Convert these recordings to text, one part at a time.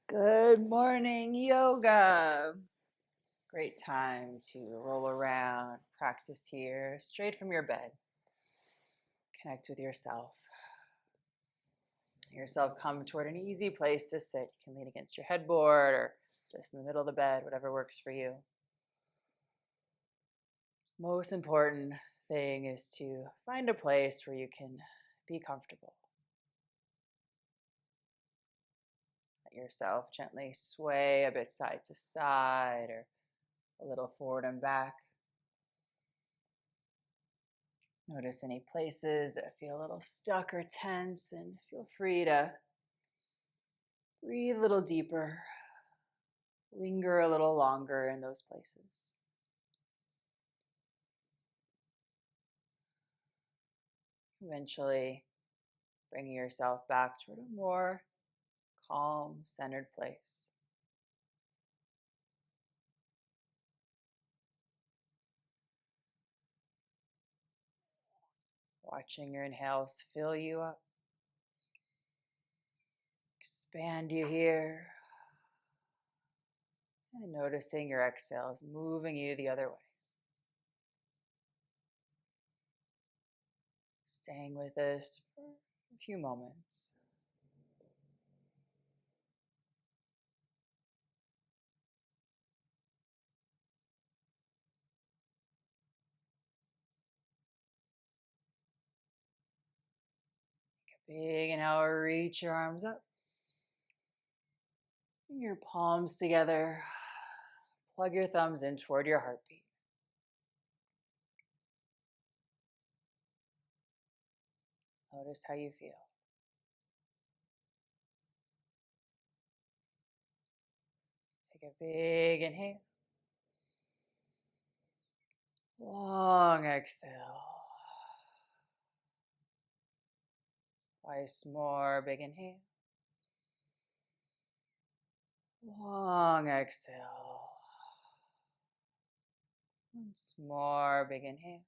Good morning, yoga. Great time to roll around, practice here, straight from your bed. Connect with yourself. Let yourself come toward an easy place to sit. You can lean against your headboard or just in the middle of the bed, whatever works for you. Most important thing is to find a place where you can be comfortable. Let yourself gently sway a bit side to side or a little forward and back. Notice any places that feel a little stuck or tense, and feel free to breathe a little deeper, linger a little longer in those places. Eventually, bringing yourself back toward a more calm, centered place. Watching your inhales fill you up, expand you here, and noticing your exhales moving you the other way. Staying with this for a few moments. Big inhale, reach your arms up. Bring your palms together. Plug your thumbs in toward your heartbeat. Notice how you feel. Take a big inhale. Long exhale. Twice more. Big inhale. Long exhale. Once more. Big inhale.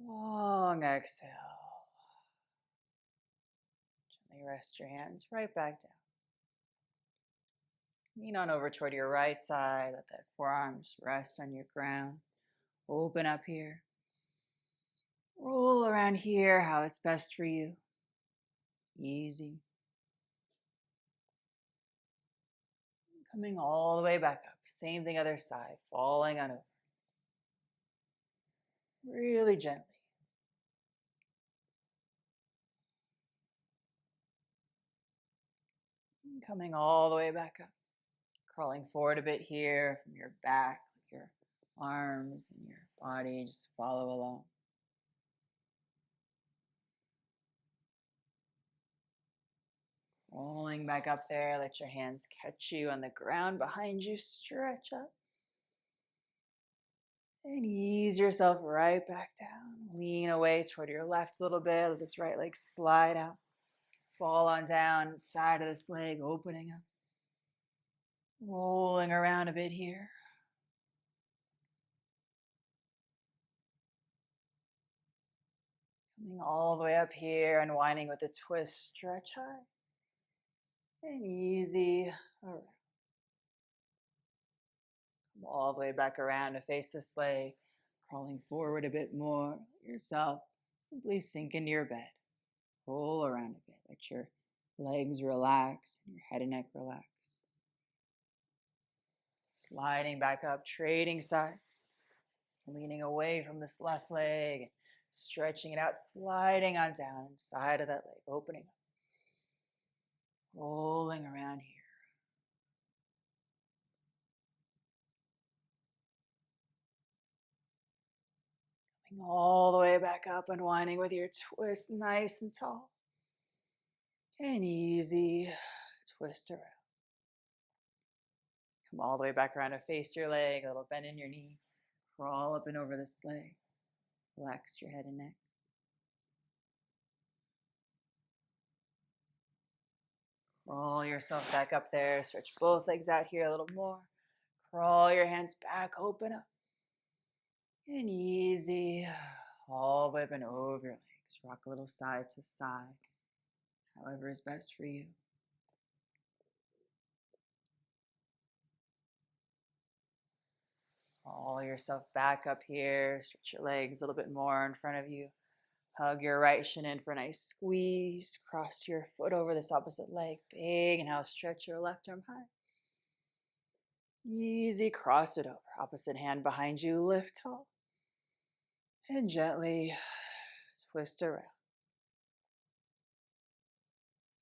Long exhale. Gently rest your hands right back down. Lean on over toward your right side. Let that forearms rest on your ground. Open up here. Roll around here how it's best for you. Easy. Coming all the way back up. Same thing other side. Falling on over. Really gently. Coming all the way back up. Crawling forward a bit here from your back, your arms and your body. Just follow along. Rolling back up there. Let your hands catch you on the ground behind you. Stretch up. And ease yourself right back down. Lean away toward your left a little bit. Let this right leg slide out. Fall on down, side of this leg opening up. Rolling around a bit here. Coming all the way up here, unwinding with a twist, stretch high. And easy around. Come all the way back around to face this leg. Crawling forward a bit more. Yourself simply sink into your bed. Roll around a bit. Let your legs relax and your head and neck relax. Sliding back up, trading sides. Leaning away from this left leg. Stretching it out, sliding on down inside of that leg. Opening up. Rolling around here. Coming all the way back up, unwinding with your twist nice and tall. And easy. Twist around. Come all the way back around to face your leg, a little bend in your knee. Crawl up and over this leg. Relax your head and neck. Crawl yourself back up there. Stretch both legs out here a little more. Crawl your hands back, open up. And easy. All the way up and over your legs. Rock a little side to side. however is best for you. Roll yourself back up here. Stretch your legs a little bit more in front of you. Hug your right shin in for a nice squeeze. Cross your foot over this opposite leg. Big inhale, stretch your left arm high. Easy, cross it over. Opposite hand behind you, lift tall. And gently twist around.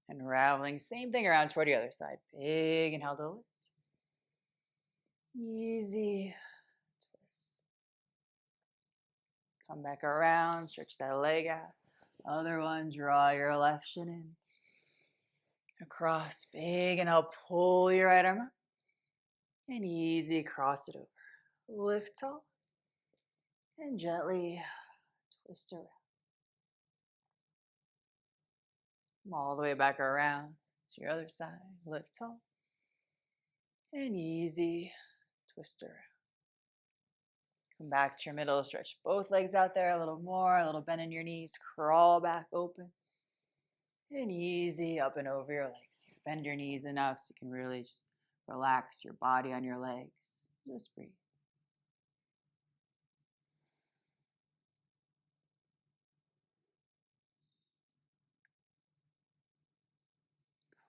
Unraveling, same thing around toward the other side. Big inhale to lift. Easy twist. Come back around, stretch that leg out. Other one, draw your left shin in. Across, big inhale, pull your right arm up. And easy, cross it over. Lift tall. And gently twist around. Come all the way back around to your other side. Lift tall. And easy, twist around. Come back to your middle, stretch both legs out there a little more, a little bend in your knees, crawl back open. And easy up and over your legs. Bend your knees enough so you can really just relax your body on your legs. Just breathe.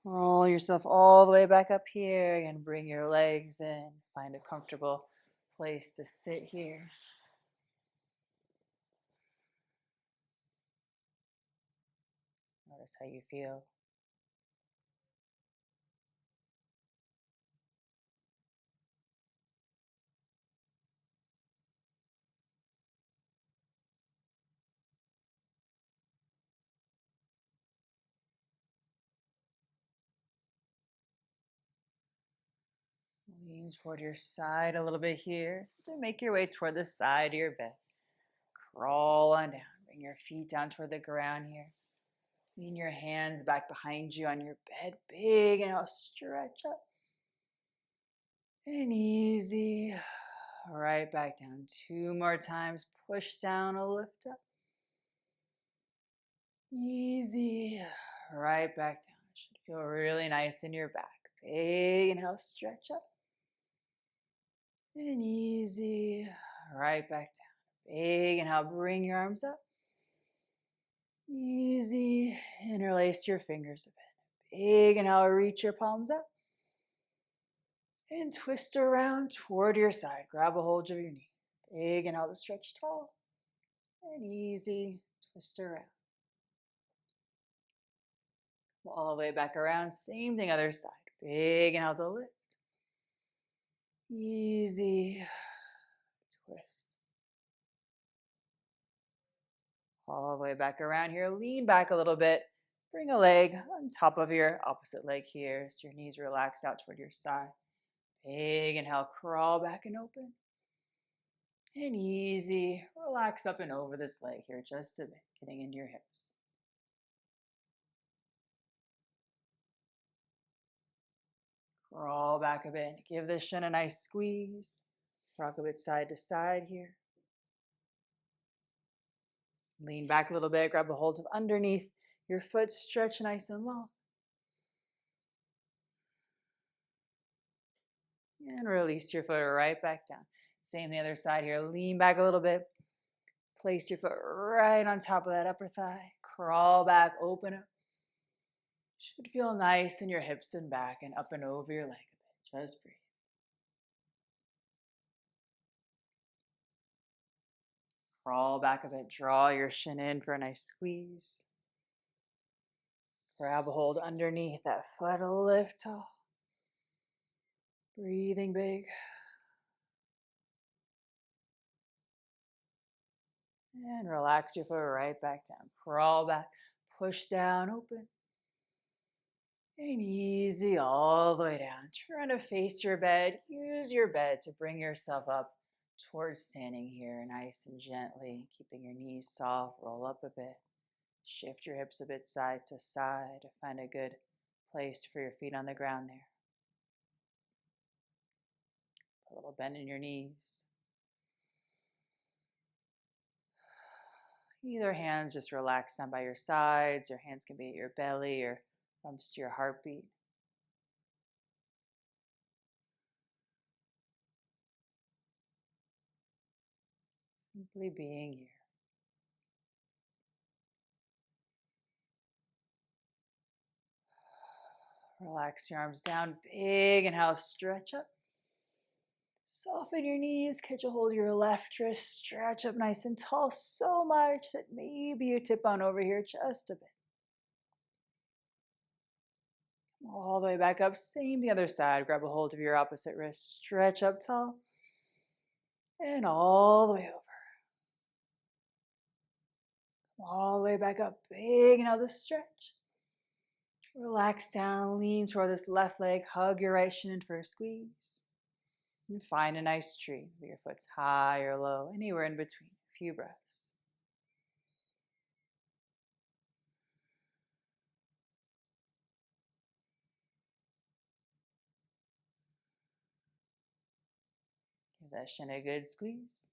Roll yourself all the way back up here and bring your legs in. Find a comfortable place to sit here. Notice how you feel. Lean toward your side a little bit here. So make your way toward the side of your bed. Crawl on down. Bring your feet down toward the ground here. Lean your hands back behind you on your bed. Big and I'll stretch up. And easy. Right back down. 2 more times. Push down, lift up. Easy. Right back down. Should feel really nice in your back. Big inhale, stretch up. And easy. Right back down. Big inhale, bring your arms up. Easy. Interlace your fingers a bit. Big inhale, reach your palms up. And twist around toward your side. Grab a hold of your knee. Big inhale to stretch tall. And easy. Twist around. All the way back around. Same thing, other side. Big inhale to lift. Easy. Twist. All the way back around here. Lean back a little bit. Bring a leg on top of your opposite leg here so your knees relax out toward your side. Big inhale, crawl back and open. And easy, relax up and over this leg here just a bit, getting into your hips. Crawl back a bit. Give this shin a nice squeeze. Rock a bit side to side here. Lean back a little bit. Grab a hold of underneath your foot. Stretch nice and long. And release your foot right back down. Same the other side here. Lean back a little bit. Place your foot right on top of that upper thigh. Crawl back, open up. Should feel nice in your hips and back and up and over your leg a bit. Just breathe. Crawl back a bit. Draw your shin in for a nice squeeze. Grab a hold underneath that foot. Lift tall. Breathing big. And relax your foot right back down. Crawl back. Push down, open. And easy all the way down. Try to face your bed. Use your bed to bring yourself up towards standing here nice and gently, keeping your knees soft. Roll up a bit. Shift your hips a bit side to side to find a good place for your feet on the ground there. A little bend in your knees. Either hands just relax down by your sides. Your hands can be at your belly or thumbs to your heartbeat. Simply being here. Relax your arms down, big inhale, stretch up. Soften your knees, catch a hold of your left wrist, stretch up nice and tall, so much that maybe you tip on over here just a bit. All the way back up, same the other side. Grab a hold of your opposite wrist, stretch up tall, and all the way over. All the way back up, big inhale to stretch. Relax down, lean toward this left leg, hug your right shin in for a squeeze. And find a nice tree, whether your foot's high or low, anywhere in between. A few breaths. Give that shin a good squeeze.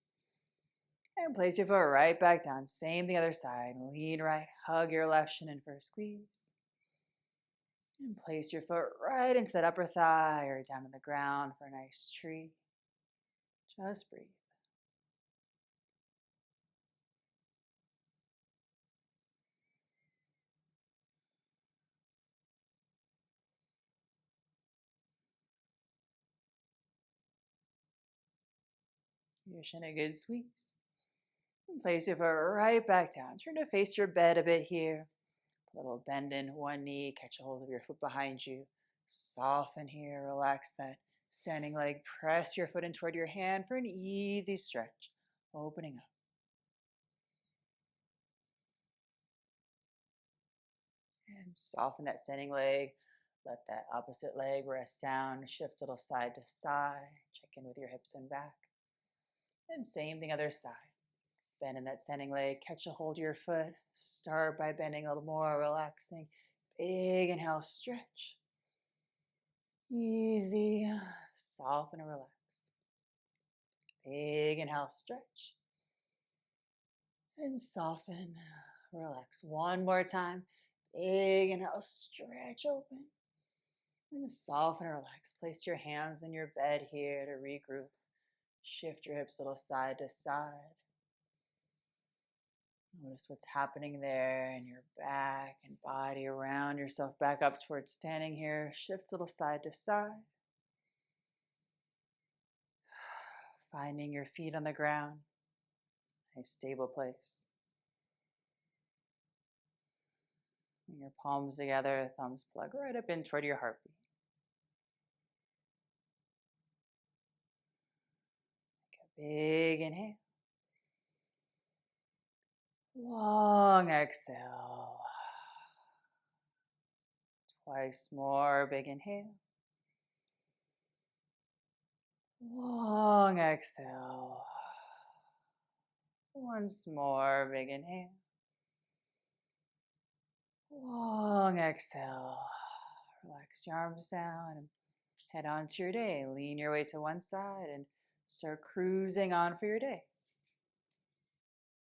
And place your foot right back down. Same the other side. Lean right, hug your left shin in for a squeeze. And place your foot right into that upper thigh or down on the ground for a nice tree. Just breathe. Give your shin a good squeeze. And place your foot right back down. Turn to face your bed a bit here. A little bend in one knee, catch a hold of your foot behind you. Soften here, relax that standing leg. Press your foot in toward your hand for an easy stretch. Opening up. And soften that standing leg. Let that opposite leg rest down. Shift a little side to side. Check in with your hips and back. And same thing other side. Bend in that standing leg. Catch a hold of your foot. Start by bending a little more, relaxing. Big inhale, stretch. Easy. Soften and relax. Big inhale, stretch. And soften, relax. One more time. Big inhale, stretch open. And soften and relax. Place your hands in your bed here to regroup. Shift your hips a little side to side. Notice what's happening there in your back and body. Around yourself back up towards standing here. Shift a little side to side. Finding your feet on the ground. A stable place. Bring your palms together, thumbs plug right up in toward your heartbeat. Take a big inhale. Long exhale. Twice more, big inhale. Long exhale. Once more, big inhale. Long exhale. Relax your arms down and head on to your day. Lean your way to one side and start cruising on for your day.